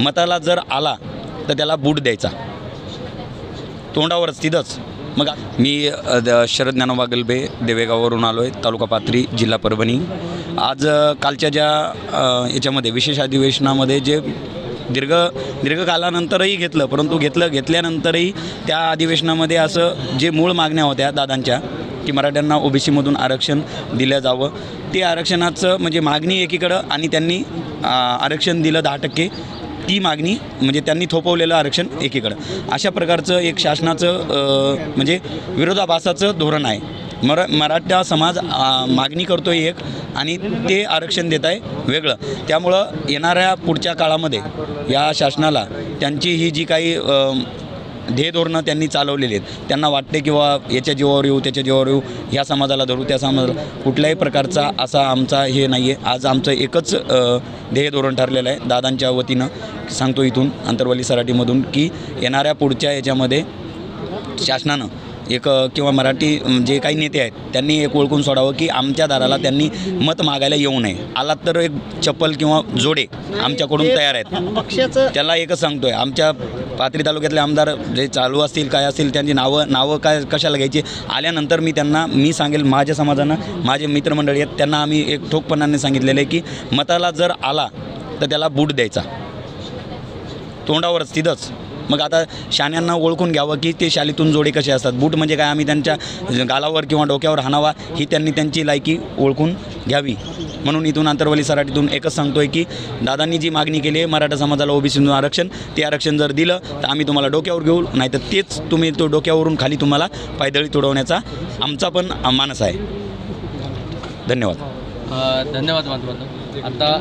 मताला जर आला तर त्याला बूट द्यायचा, तोंडावरच तिथंच. मग मी शरद ज्ञानोबा गलबे देवेगाववरून आलो आहे, तालुका पाथरी, जिल्हा परभणी. आज कालच्या ज्या याच्यामध्ये विशेष अधिवेशनामध्ये जे दीर्घकालानंतरही घेतलं, परंतु घेतल्यानंतरही त्या अधिवेशनामध्ये असं जे मूळ मागण्या होत्या दादांच्या की मराठ्यांना ओबीसीमधून आरक्षण दिलं जावं, ते आरक्षणाचं म्हणजे मागणी एकीकडं आणि त्यांनी आरक्षण दिलं 10%, ती मागणी म्हणजे त्यांनी थोपवलेलं आरक्षण एकीकडं. अशा प्रकारचं एक शासनाचं म्हणजे विरोधाभासाचं धोरण आहे. मराठा समाज मागणी करतो एक आणि ते आरक्षण देत आहे वेगळं. त्यामुळं येणाऱ्या पुढच्या काळामध्ये या शासनाला त्यांची ही जी काही ध्येय धोरणं त्यांनी चालवलेली आहेत, त्यांना वाटते किंवा याच्या जीवावर येऊ त्याच्या जीवावर येऊ, ह्या समाजाला धरू त्या समाजाला, कुठल्याही प्रकारचा असा आमचा हे नाही आहे. आज आमचं एकच ध्येय धोरण ठरलेलं आहे. दादांच्या वतीनं सांगतो इथून अंतरवली सराटीमधून की येणाऱ्या पुढच्या याच्यामध्ये शासनानं एक किंवा मराठी जे काही नेते आहेत त्यांनी एक ओळखून सोडावं की आमच्या दाराला त्यांनी मत मागायला येऊ नये. आलात तर एक चप्पल किंवा जोडे आमच्याकडून तयार आहेत. पक्षाचं त्याला एकच सांगतोय, आमच्या पाथरी तालुक्यातले आमदार जे चालू असतील काय असतील त्यांची नावं काय कशाला घ्यायची, आल्यानंतर मी सांगेल माझ्या समाजानं, माझे मित्रमंडळी आहेत त्यांना आम्ही एक ठोकपणाने सांगितलेलं आहे की मताला जर आला तर त्याला बूट द्यायचा, तोंडावरच तिथंच. मग आता शाण्यांना ओळखून घ्यावं की ते शालीतून जोडे कसे असतात. बूट म्हणजे काय, आम्ही त्यांच्या गालावर किंवा डोक्यावर हाणावा ही त्यांनी त्यांची लायकी ओळखून घ्यावी. म्हणून इथून अंतरवली सराटीतून एकच सांगतोय की दादांनी जी मागणी केली आहे मराठा समाजाला ओबीसीतून आरक्षण, ते आरक्षण जर दिलं तर आम्ही तुम्हाला डोक्यावर घेऊ, नाही तर तेच तुम्ही तो डोक्यावरून खाली तुम्हाला पायदळी तुडवण्याचा आमचा पण मानस आहे. धन्यवाद. धन्यवाद. आता